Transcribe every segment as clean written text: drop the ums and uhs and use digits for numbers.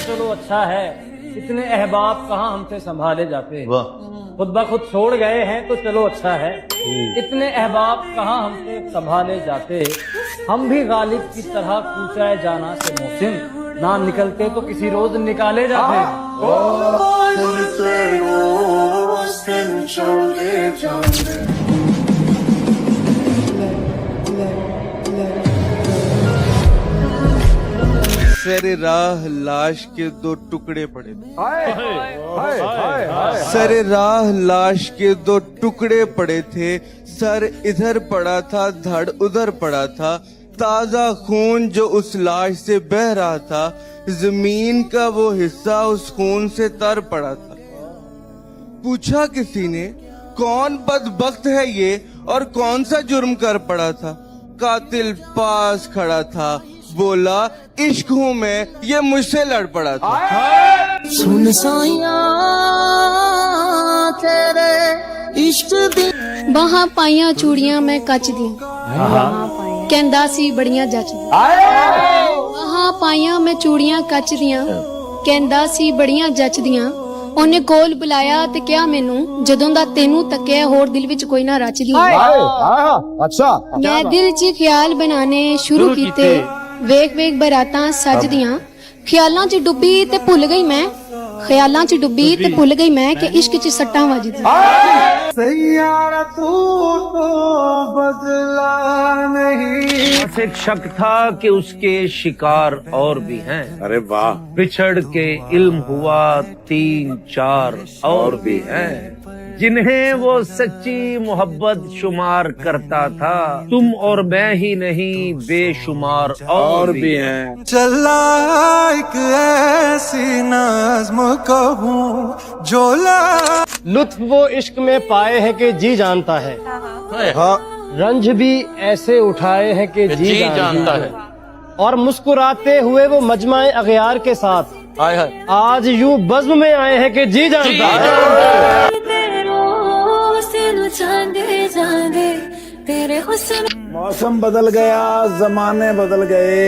चलो अच्छा है, इतने अहबाब कहाँ हमसे संभाले जाते, खुद ब खुद छोड़ गए हैं तो चलो अच्छा है, इतने अहबाब कहाँ हमसे संभाले जाते, हम भी गालिब की तरह कूचाए जाना से मोहसिन, ना निकलते तो किसी रोज निकाले जाते। सरे राह लाश के दो टुकड़े पड़े थे, सरे राह लाश के दो टुकड़े पड़े थे, सर इधर पड़ा था धड़ उधर पड़ा था, ताजा खून जो उस लाश से बह रहा था, जमीन का वो हिस्सा उस खून से तर पड़ा था। पूछा किसी ने कौन बदबख्त है ये और कौन सा जुर्म कर पड़ा था, कातिल पास खड़ा था, बोला इश्क हूँ मैं, ये मुझसे लड़ पड़ा था। सुन साइया तेरे इश्क दी बाहां पाइयां चूड़ियां मैं कच दियां, कहंदा सी बड़ियां जचदियां। बाहां पाइयां मैं चूड़ियां कच दियां, कहंदा सी बड़ियां जचदियां। ਉਹਨੇ ਕੋਲ ਬੁਲਾਇਆ ਤੇ ਕਿਹਾ ਮੈਨੂੰ, ਜਦੋਂ ਦਾ ਤੈਨੂੰ ਤੱਕਿਆ ਹੋਰ ਦਿਲ ਵਿੱਚ ਕੋਈ ਨਾ ਰਚਦੀ। ਮੈਂ ਦਿਲ 'ਚ ਖਿਆਲ ਬਣਾਣੇ ਸ਼ੁਰੂ ਕੀਤੇ, ਵੇਖ ਵੇਖ ਬਰਾਤਾਂ ਸਜਦੀਆਂ, ਖਿਆਲਾਂ 'ਚ ਡੁੱਬੀ ਤੇ ਭੁੱਲ ਗਈ ਮੈਂ, ਖਿਆਲਾਂ 'ਚ ਡੁੱਬੀ ਤੇ ਭੁੱਲ ਗਈ ਮੈਂ ਕਿ ਇਸ਼ਕ 'ਚ ਸੱਟਾਂ ਵੱਜਦੀਆਂ। सैयारा तू तो बदला नहीं। बस एक शक था कि उसके शिकार और भी हैं। अरे वाह, बिछड़ के इल्म हुआ 3-4 और भी हैं, जिन्हें वो सच्ची मोहब्बत शुमार करता था। तुम और मैं ही नहीं बेशुमार और भी हैं। चला एक ऐसी नज़्म कहूँ जो लुत्फ वो इश्क में पाए हैं कि जी जानता है, रंज भी ऐसे उठाए हैं कि जी जानता है, और मुस्कुराते हुए वो मजमाए अगयार के साथ आज यूं बज़्म में आए हैं कि जी जानता है। मौसम बदल गया, जमाने बदल गए,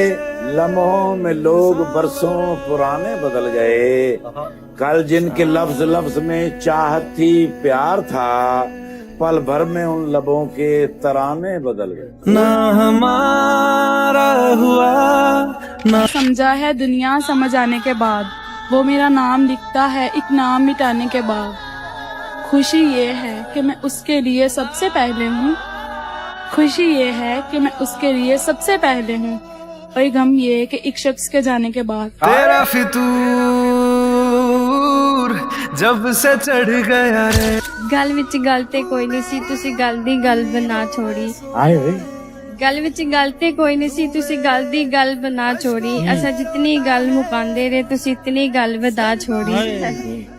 लम्हों में लोग बरसों पुराने बदल गए। कल जिनके लफ्ज लफ्ज में चाहत थी प्यार था, पल भर में उन लबों के तराने बदल गए। ना हमारा हुआ ना समझा है दुनिया समझ आने के बाद, वो मेरा नाम लिखता है एक नाम मिटाने के बाद। खुशी ये है कि मैं उसके लिए सबसे पहले हूँ, खुशी ये है कि मैं उसके लिए सबसे पहले हूँ, और गम ये कि एक शख्स के जाने के बाद। तेरा फितूर जब से चढ़ गया रे। ਗੱਲ ਵਿੱਚ ਗੱਲ ਤੇ ਕੋਈ ਨਹੀਂ ਸੀ, ਤੁਸੀਂ ਗੱਲ ਦੀ ਗੱਲ ਬਣਾ ਛੋੜੀ। ਗੱਲ ਵਿੱਚ ਗੱਲ ਤੇ ਕੋਈ ਨਹੀਂ ਸੀ, ਤੁਸੀਂ ਗੱਲ ਦੀ ਗੱਲ ਬਣਾ ਛੋੜੀ। ਅਸਾਂ ਜਿਤਨੀ ਗੱਲ ਮੁਕਾਂਦੇ ਰਹੇ, ਤੁਸੀਂ ਇਤਨੀ ਗੱਲ ਵਧਾ ਛੋੜੀ।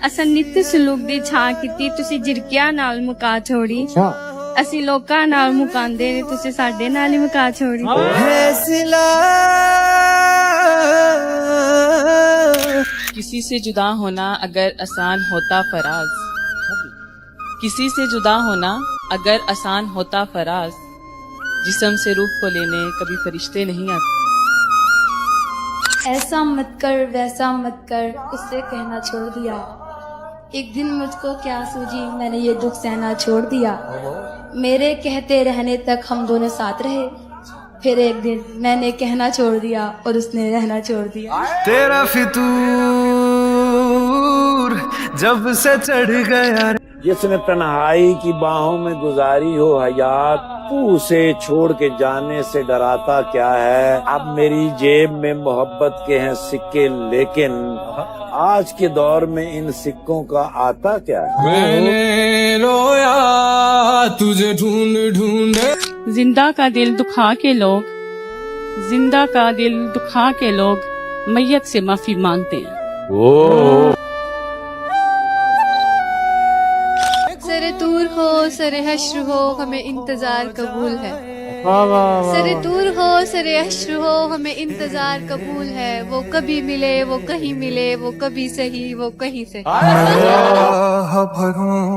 ਅਸਾਂ ਨਿੱਤ ਸਲੂਕ ਦੀ ਛਾਂ ਕੀਤੀ, ਤੁਸੀਂ ਜਿਰਕਿਆਂ ਨਾਲ ਮੁਕਾ ਛੋੜੀ। ਅਸੀਂ ਲੋਕਾਂ ਨਾਲ ਮੁਕਾਂਦੇ ਰਹੇ, ਤੁਸੀਂ ਸਾਡੇ ਨਾਲ ਹੀ ਮੁਕਾ ਛੋੜੀ। किसी से जुदा होना अगर आसान होता फराज, किसी से जुदा होना अगर आसान होता फराज, जिस्म से रूह को लेने कभी फरिश्ते नहीं आते। ऐसा मत कर वैसा मत कर, उससे कहना छोड़ दिया। एक दिन मुझको क्या सूझी, मैंने ये दुख सहना छोड़ दिया। मेरे कहते रहने तक हम दोनों साथ रहे, फिर एक दिन मैंने कहना छोड़ दिया और उसने रहना छोड़ दिया। तेरा फितूर जब से चढ़ गया रे। जिसने तन्हाई की बाहों में गुजारी हो हयात, तू उसे छोड़ के जाने से डराता क्या है। अब मेरी जेब में मोहब्बत के हैं सिक्के, लेकिन आज के दौर में इन सिक्कों का आता क्या है। मैंने रोया तुझे ढूंढ ढूंढे। जिंदा का दिल दुखा के लोग, जिंदा का दिल दुखा के लोग मैयत से माफी मांगते हैं। सरे दूर हो सरे हश्र हो, हमें इंतजार कबूल है। सरे दूर हो सरे हश्र हो, हमें इंतजार कबूल है। वो कभी मिले वो कहीं मिले, वो कभी सही वो कहीं सही। भरूं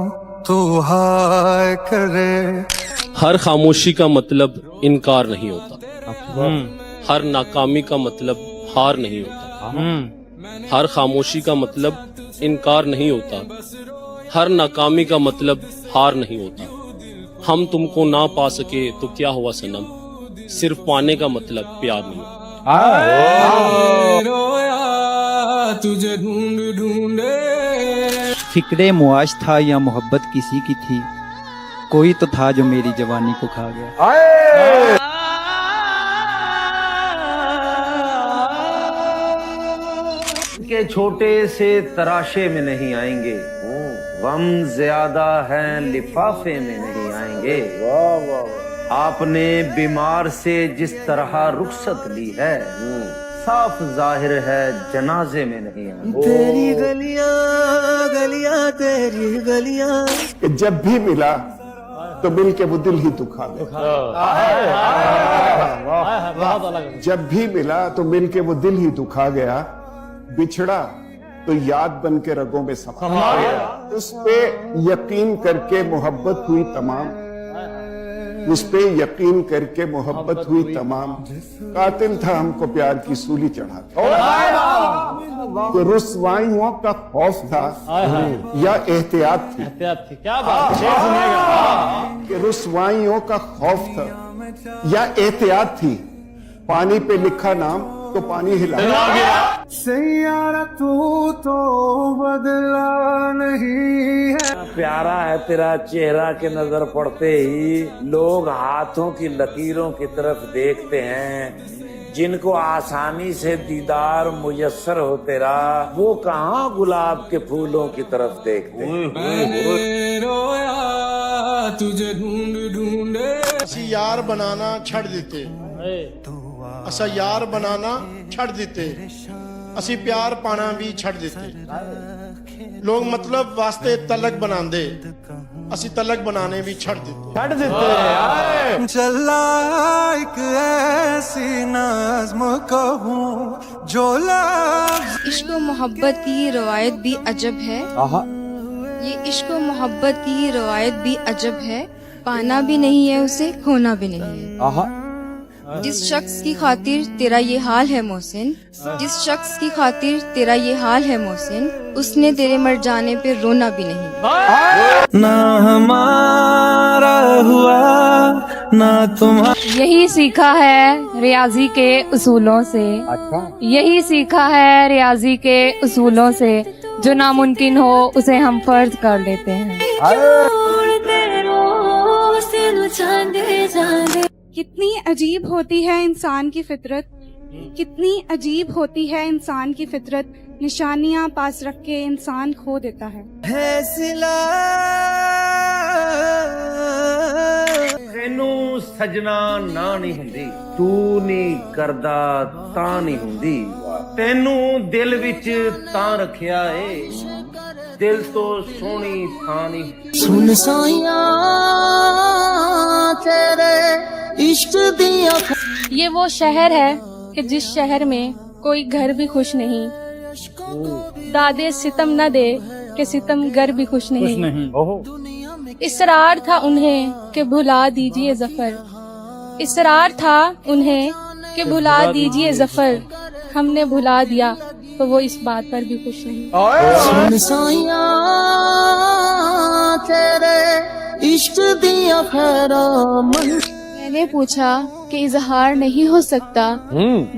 तो हाय करे। हर खामोशी का मतलब इनकार नहीं होता, हर नाकामी का मतलब हार नहीं होता। हर खामोशी का मतलब इनकार नहीं होता, हर नाकामी का मतलब हार नहीं होता। हम तुमको ना पा सके तो क्या हुआ सनम, सिर्फ पाने का मतलब प्यार नहीं होता। फिक्रे मुआश था या मोहब्बत किसी की थी, कोई तो था जो मेरी जवानी को खा गया। के छोटे से तराशे में नहीं आएंगे, गम ज्यादा है लिफाफे में नहीं आएंगे। आपने बीमार से जिस तरह रुखसत ली है, साफ जाहिर है जनाजे में नहीं आएंगे। तेरी गलियां गलियां तेरी गलियां, जब भी मिला तो मिल के वो दिल ही दुखा गया। जब भी मिला तो मिल के वो दिल ही दुखा गया, बिछड़ा तो याद बन के रगों में समा गया। उस पे यकीन करके मोहब्बत हुई तमाम, उस पे यकीन करके मोहब्बत हुई तमाम, कातिल था हमको प्यार की सूली चढ़ाता। तो रुसवाइयों का खौफ था या एहतियात थी? एहतियात थी। क्या बात, शेर सुनिएगा। कि रुसवाइयों का खौफ था या एहतियात थी? पानी पे लिखा नाम तो पानी हिला गया। सैयारा तू तो बदला नहीं है। प्यारा है तेरा चेहरा के नजर पड़ते ही लोग हाथों की लकीरों की तरफ देखते हैं। जिनको आसानी से दीदार मुयस्सर हो तेरा, वो कहाँ गुलाब के फूलों की तरफ देखते हैं। तुझे ढूंढ ढूंढे ਅਸੀਂ ਯਾਰ ਬਣਾਣਾ ਛੱਡ ਦਿੱਤੇ, ਅਸਾਂ ਯਾਰ ਬਣਾਣਾ ਛੱਡ ਦਿੱਤੇ, ਅਸੀਂ ਪਿਆਰ ਪਾਣਾ ਵੀ ਛੱਡ ਦਿੱਤੇ। ਲੋਕ ਮਤਲਬ ਵਾਸਤੇ ਤਲਕ ਬਣਾਉਂਦੇ, ਅਸੀਂ ਤਲਕ ਬਣਾਣੇ ਵੀ ਛੱਡ ਦਿੱਤੇ। चला एक ऐसी नज़्म कहूँ जो लफ्ज़। इश्क व मोहब्बत की रवायत भी अजब है, ये इश्क व मोहब्बत की रवायत भी अजब है। पाना भी नहीं है उसे, खोना भी नहीं है। जिस शख्स की खातिर तेरा ये हाल है मोहसिन, जिस शख्स की खातिर तेरा ये हाल है मोहसिन, उसने तेरे मर जाने पे रोना भी नहीं। ना हमारा हुआ ना तुम्हारा। यही सीखा है रियाजी के उसूलों से, यही सीखा है रियाजी के उसूलों से, जो नामुमकिन हो उसे हम फर्ज कर लेते हैं। कितनी अजीब होती है इंसान की फितरत, कितनी अजीब होती है इंसान की फितरत, निशानियां पास रख के इंसान खो देता है। ਤੈਨੂੰ ਸਜਣਾ ਨਾ ਨਹੀਂ ਹੁੰਦੀ, ਤੂੰ ਨਹੀਂ ਕਰਦਾ ਤਾਂ ਨਹੀਂ ਹੁੰਦੀ, ਤੈਨੂੰ ਦਿਲ ਵਿੱਚ ਤਾਂ ਰੱਖਿਆ ਏ, ਦਿਲ ਤੋਂ ਸੋਹਣੀ ਥਾਂ ਨਹੀਂ। सुन साइया तेरे इश्क दिया। ये वो शहर है कि जिस शहर में कोई घर भी खुश नहीं, दादे सितम न दे कि सितमगर भी खुश नहीं। इसरार था उन्हें कि भुला दीजिए जफर, इसरार था उन्हें कि भुला दीजिए जफर, हमने भुला दिया तो वो इस बात पर भी खुश नहीं। सुन साइया तेरे इश्क दिया खैरा मन। मैंने पूछा कि इजहार नहीं हो सकता,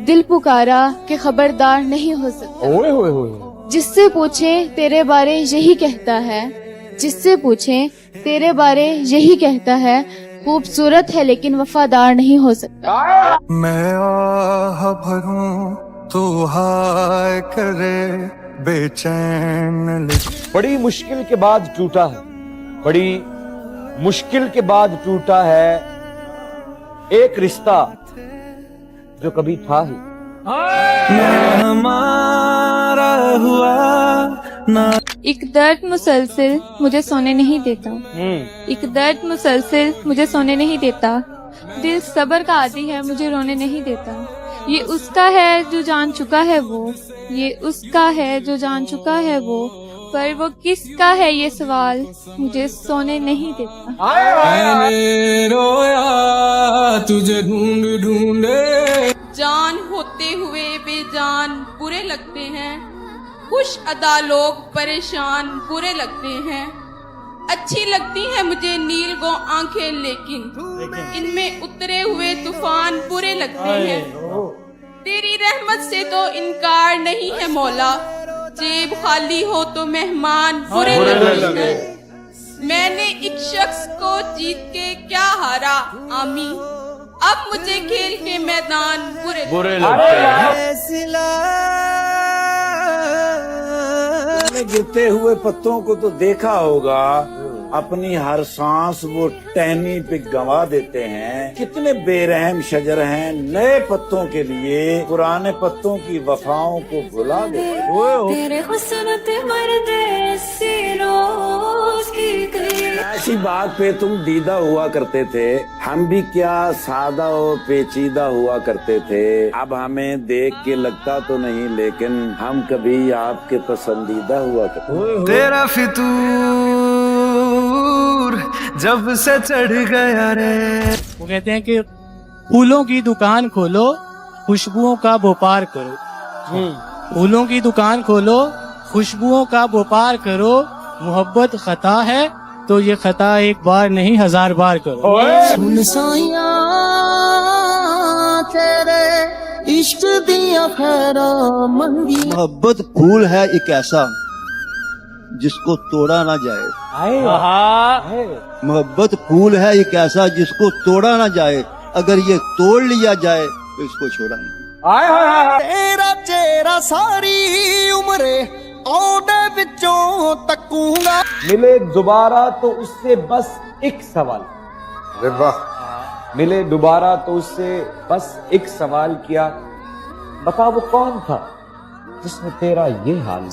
दिल पुकारा कि खबरदार नहीं हो सकता। जिससे पूछे तेरे बारे यही कहता है, जिससे पूछे तेरे बारे यही कहता है, खूबसूरत है लेकिन वफादार नहीं हो सकता। मैं आह भरूं तो हाय करे बेचैन। बड़ी मुश्किल के बाद टूटा है, बड़ी मुश्किल के बाद टूटा है एक रिश्ता जो कभी था ही। हमारा हुआ ना। एक दर्द मुसलसिल मुझे सोने नहीं देता, एक दर्द मुसलसिल मुझे सोने नहीं देता, दिल सब्र का आदी है मुझे रोने नहीं देता। ये उसका है जो जान चुका है वो, ये उसका है जो जान चुका है वो, पर वो किसका है ये सवाल मुझे सोने नहीं देता। मैंने रोया तुझे ढूंढ ढूंढे। जान होते हुए बेजान बुरे लगते हैं, खुश अदा लोग परेशान बुरे लगते हैं। अच्छी लगती है मुझे नील गो आंखें, लेकिन इनमें उतरे हुए तूफान बुरे लगते हैं। तेरी रहमत से तो इनकार नहीं है मौला, जेब खाली हो तो मेहमान बुरे लगते हैं। मैंने एक शख्स को जीत के क्या हारा आमी, अब मुझे खेल के मैदान बुरे लगते हैं। गिरते हुए पत्तों को तो देखा होगा, अपनी हर सांस वो टहनी पे गंवा देते हैं। कितने बेरहम शजर हैं, नए पत्तों के लिए पुराने पत्तों की वफाओं को भुला देते हैं। तेरे हुस्न ते मर्दे सी रोज की गई। ऐसी बात पे तुम दीदा हुआ करते थे, हम भी क्या सादा और पेचीदा हुआ करते थे। अब हमें देख के लगता तो नहीं, लेकिन हम कभी आपके पसंदीदा हुआ करते। तेरा फितूर जब से चढ़ गया रे। वो कहते हैं कि फूलों की दुकान खोलो, खुशबुओं का व्यापार करो। फूलों की दुकान खोलो, खुशबुओं का व्यापार करो। मोहब्बत खता है तो ये खता एक बार नहीं 1000 बार करो। सुन साइया तेरे इश्क दिया खैरा मंगी। मोहब्बत फूल है एक ऐसा जिसको तोड़ा ना जाए। मोहब्बत फूल है एक ऐसा जिसको तोड़ा ना जाए, अगर ये तोड़ लिया जाए तो इसको छोड़ा नहीं। तेरा चेहरा सारी उम्रे औडे विचों तकूंगा। मिले दोबारा तो उससे बस एक सवाल, मिले दोबारा तो उससे बस एक सवाल किया, बता वो कौन था जिसने तेरा ये हाल।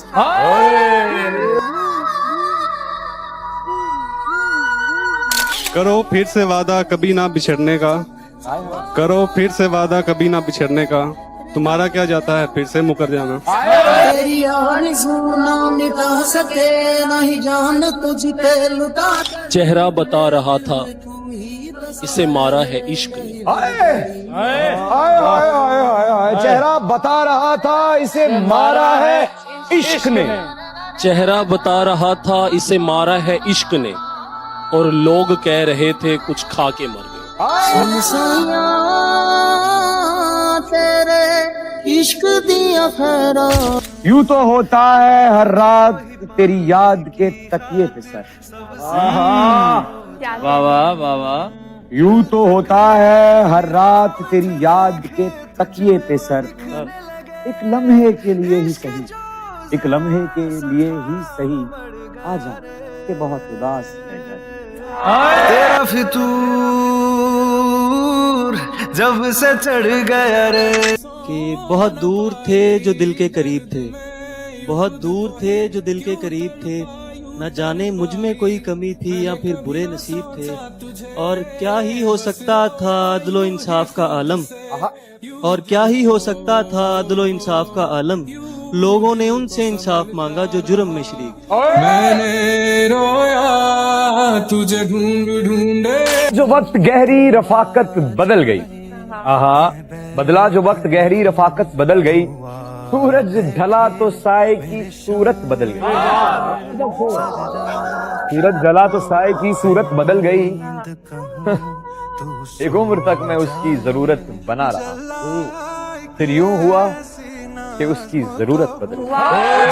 करो फिर से वादा कभी ना बिछड़ने का, करो फिर से वादा कभी ना बिछड़ने का, तुम्हारा क्या जाता है फिर से मुकर जाना। तेरी यारी सुना मिटा सके नहीं जान तुझ पे लुटा। चेहरा बता रहा था इसे मारा है इश्क ने। चेहरा बता रहा था इसे मारा है इश्क ने। चेहरा बता रहा था इसे मारा है इश्क ने, और लोग कह रहे थे कुछ खा के मर गए। सुन साइया तेरे इश्क दिया खैरा। यूं तो होता है हर रात तेरी याद के तकिए पे सर। वाह वाह वाह वाह। यूं तो होता है हर रात तेरी याद के तकिए पे सर। एक लम्हे के लिए ही सही, एक लम्हे के लिए ही सही, आजा के बहुत उदास रह जाए। तेरा फितूर जब से चढ़ गया रे। कि बहुत दूर थे जो दिल के करीब थे, बहुत दूर थे जो दिल के करीब थे, न जाने मुझ में कोई कमी थी या फिर बुरे नसीब थे। और क्या ही हो सकता था अदलो इंसाफ का आलम, और क्या ही हो सकता था अदलो इंसाफ का आलम। लोगों ने उनसे इंसाफ मांगा जो जुर्म में शरीक। मैंने रोया तुझे ढूंढ ढूंढे। जो वक्त गहरी रफाकत बदल गई, बदला जो वक्त गहरी रफाकत बदल गई। सूरज ढला तो साए की सूरत बदल गई। सूरज ढला तो साए की सूरत बदल गई। एक उम्र तक मैं उसकी जरूरत बना रहा, फिर यूं हुआ कि उसकी जरूरत बदल गई।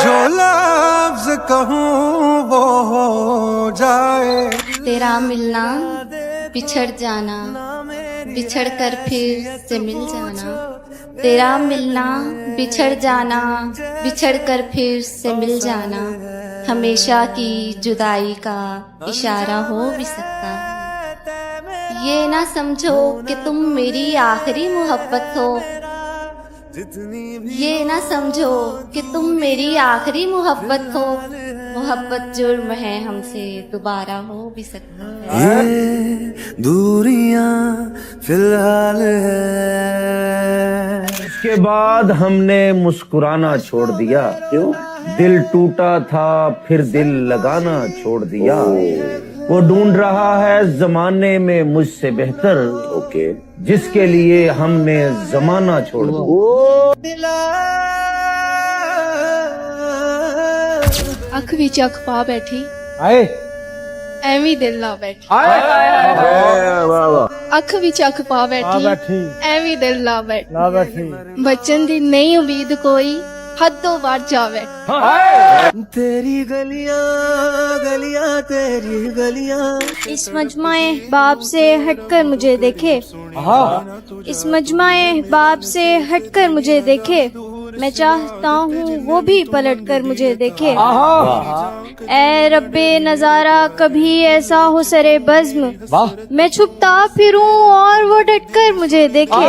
जो लफ्ज कहूँ वो हो जाए। तेरा मिलना बिछड़ जाना, बिछड़ कर फिर से मिल जाना। तेरा मिलना बिछड़ जाना, बिछड़ कर फिर से मिल जाना। हमेशा की जुदाई का इशारा हो भी सकता है। ये ना समझो कि तुम मेरी आखिरी मोहब्बत हो, ये ना समझो कि तुम मेरी आखिरी मोहब्बत हो। मोहब्बत जुर्म है हमसे दोबारा हो भी सकता है। ये दूरियां फिलहाल है। इसके बाद हमने मुस्कुराना छोड़ दिया। क्यों? दिल टूटा था फिर दिल लगाना छोड़ दिया। वो ढूंढ रहा है जमाने में मुझसे बेहतर, ओके, जिसके लिए हमने जमाना छोड़ दिया। ਅੱਖ ਵਿੱਚ ਅੱਖ ਪਾ ਬੈਠੀ आए ਐਵੇਂ ਦਿਲ ਲਾ ਬੈਠੀ ਅੱਖ ਵਿੱਚ ਅੱਖ ਪਾ ਬੈਠੀ बैठी ਐਵੇਂ ਦਿਲ ਲਾ ਬੈਠੀ ना बैठी ਬਚਨ ਦੀ ਨਹੀਂ ਉਮੀਦ ਕੋਈ ਹੱਦੋਂ ਵੱਧ ਜਾਵੇ तेरी गलियां गलियां तेरी गलियां इस मजमाए बाप से हटकर मुझे देखे, इस मजमाए बाप से हटकर मुझे देखे, मैं चाहता हूँ वो भी पलट कर मुझे देखे। ऐ रब्बे नजारा कभी ऐसा हो सरे बज़्म, मैं छुपता फिरूं और वो डटकर मुझे देखे।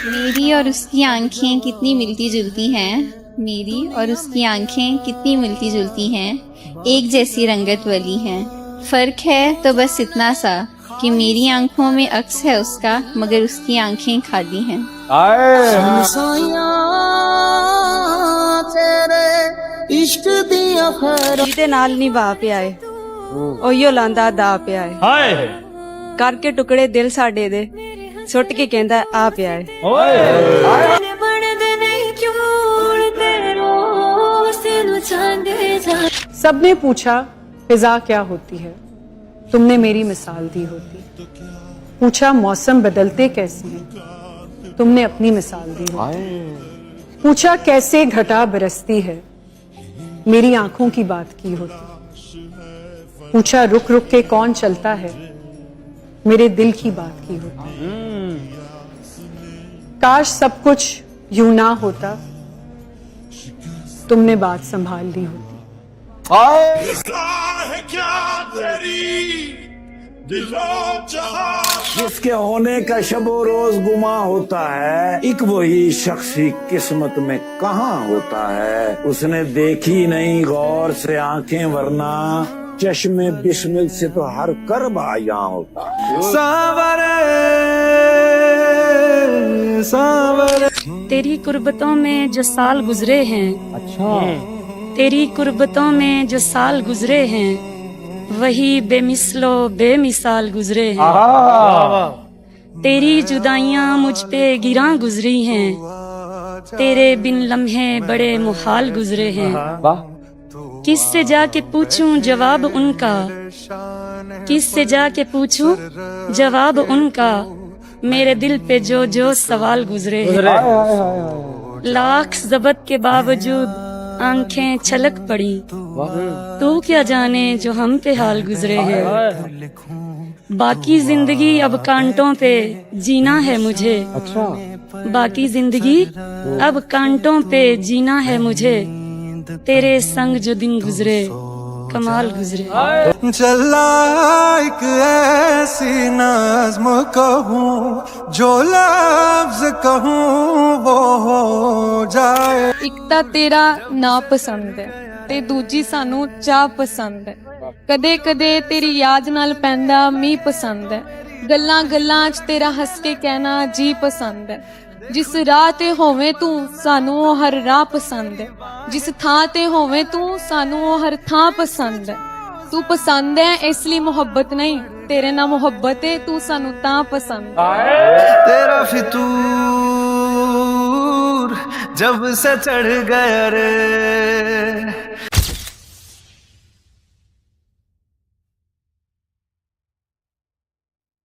मेरी और उसकी आंखें कितनी मिलती जुलती हैं, मेरी और उसकी आंखें कितनी मिलती जुलती हैं, एक जैसी रंगत वाली हैं। फर्क है तो बस इतना सा कि मेरी आंखों में अक्स है उसका, मगर उसकी आंखें खाली हैं। साया तेरे इश्क दिया खैर ਜਿਹਦੇ ਨਾਲ ਨਿਭਾ ਪਿਆ ਏ ਉਹੀਓ ਲਾਂਦਾ ਦਾ ਪਿਆ ਏ हाय ਕਰਕੇ ਟੁਕੜੇ ਦਿਲ ਸਾਡੇ ਦੇ ਸੁੱਟ ਕੇ ਕਹਿੰਦਾ ਆ ਪਿਆ ਏ सबने पूछा फिजा क्या होती है, तुमने मेरी मिसाल दी होती। पूछा मौसम बदलते कैसे हैं, तुमने अपनी मिसाल दी होती। पूछा कैसे घटा बरसती है, मेरी आंखों की बात की होती। पूछा रुक रुक के कौन चलता है, मेरे दिल की बात की होती। काश सब कुछ यूं ना होता, तुमने बात संभाल ली होती। जिसके होने का शब रोज गुमा होता है, एक वही शख्सी किस्मत में कहाँ होता है। उसने देखी नहीं गौर से आंखें, वरना चश्मे बिस्मिल से तो हर कर्ब आया होता है। तेरी कुर्बतों में जो साल गुजरे हैं, तेरी कुर्बतों में जो साल गुजरे हैं, वही बेमिसलो बेमिसाल गुजरे हैं। तेरी जुदाइयां मुझ पे गिरां गुजरी हैं, तेरे बिन लम्हे बड़े मुहाल गुजरे हैं। किससे जाके पूछूं जवाब उनका, किससे जाके पूछूं जवाब उनका, मेरे दिल पे जो जो सवाल गुजरे हैं। लाख जबत के बावजूद आंखें छलक पड़ी, तू क्या जाने जो हम पे हाल गुजरे हैं। बाकी जिंदगी अब कांटों पे जीना है मुझे, बाकी जिंदगी अब कांटों पे जीना है मुझे, तेरे संग जो दिन गुजरे कमाल गुजरे। चला एक ऐसी नज़्म कहूँ, जो लफ्ज कहूँ वो हो जाए। ਇੱਕ ਤਾਂ ਤੇਰਾ ਨਾ ਪਸੰਦ ਹੈ ਤੇ ਦੂਜੀ ਸਾਨੂੰ ਚਾਹ ਪਸੰਦ ਹੈ। ਕਦੇ ਕਦੇ ਤੇਰੀ ਯਾਦ ਨਾਲ ਪੈਂਦਾ ਮੀਂਹ ਪਸੰਦ ਹੈ। ਗੱਲਾਂ ਗੱਲਾਂ 'ਚ ਤੇਰਾ ਹੱਸ ਕੇ ਕਹਿਣਾ ਜੀ ਪਸੰਦ ਹੈ। ਜਿਸ ਰਾਹ ਤੇ ਹੋਵੇਂ ਤੂੰ ਸਾਨੂੰ ਉਹ ਹਰ ਰਾਹ ਪਸੰਦ ਹੈ। ਜਿਸ ਥਾਂ ਤੇ ਹੋਵੇਂ ਤੂੰ ਸਾਨੂੰ ਉਹ ਹਰ ਥਾਂ ਪਸੰਦ ਹੈ। ਤੂੰ ਪਸੰਦ ਹੈ ਇਸ ਲਈ ਮੁਹੱਬਤ ਨਹੀਂ, ਤੇਰੇ ਨਾਲ ਮੁਹੱਬਤ ਹੈ ਤੂੰ ਸਾਨੂੰ ਤਾਂ ਪਸੰਦ ਹੈ। तेरा फितूर जब से चढ़ गया रे,